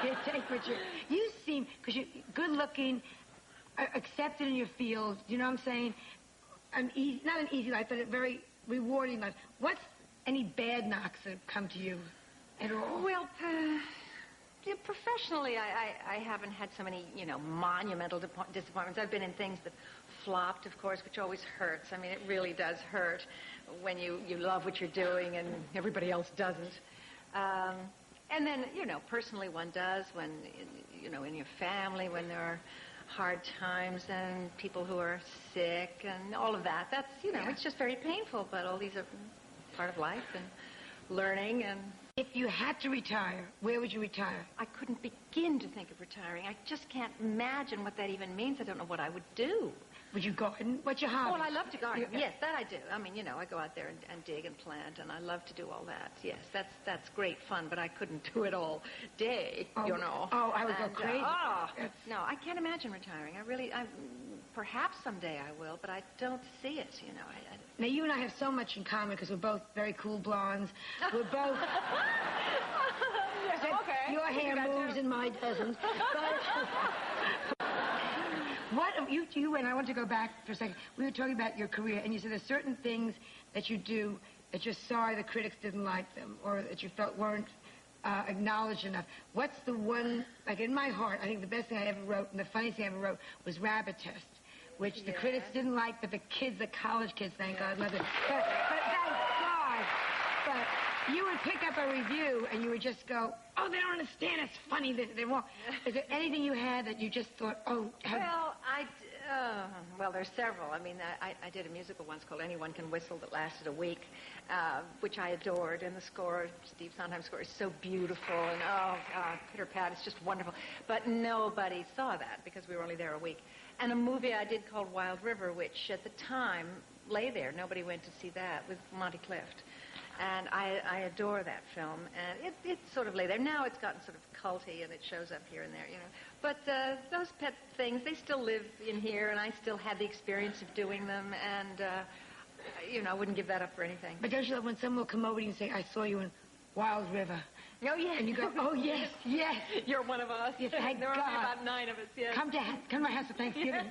You take what you seem, because you're good looking, accepted in your field, you know what I'm saying? Not an easy life, but a very rewarding life. What's any bad knocks that have come to you at all? Well, yeah, professionally, I haven't had so many, monumental disappointments. I've been in things that flopped, of course, which always hurts. I mean, it really does hurt when you love what you're doing and everybody else doesn't. And then, personally one does when, in your family, when there are hard times and people who are sick and all of that. That's, it's just very painful, but all these are part of life and learning. And if you had to retire, where would you retire? I couldn't begin to think of retiring. I just can't imagine what that even means. I don't know what I would do. Would you garden? What's your hobby? Well, I love to garden. Yes, that I do. I mean, I go out there and dig and plant, and I love to do all that. Yes, that's great fun, but I couldn't do it all day, Oh, I would go crazy. No, I can't imagine retiring. Perhaps someday I will, but I don't see it, Now, you and I have so much in common because we're both very cool blondes. We're both... Okay. Your hair moves and mine doesn't. But... What you and I want to go back for a second. We were talking about your career, and you said there's certain things that you do that you're sorry the critics didn't like them, or that you felt weren't acknowledged enough. What's the one, like in my heart, I think the best thing I ever wrote, and the funniest thing I ever wrote, was Rabbit Test, which the critics didn't like, but the college kids, thank God, loved it. But thank God. But you would pick up a review, and you would just go, oh, they don't understand, it's funny, they're wrong. Is there anything you had that you just thought, oh... Well, there's several. I mean, I did a musical once called Anyone Can Whistle that lasted a week, which I adored, and the score, Steve Sondheim's score, is so beautiful, and pitter-pat, it's just wonderful. But nobody saw that because we were only there a week. And a movie I did called Wild River, which at the time lay there. Nobody went to see that, with Monty Clift. And I adore that film, and it sort of lay there. Now it's gotten sort of culty, and it shows up here and there, But those pet things, they still live in here, and I still had the experience of doing them, and, I wouldn't give that up for anything. But don't you love when someone will come over to you and say, I saw you in Wild River? Oh, yeah. And you go, oh, yes, yes. You're one of us. Yes, thank there God. are only about 9 of us, yes. Come to my house for Thanksgiving,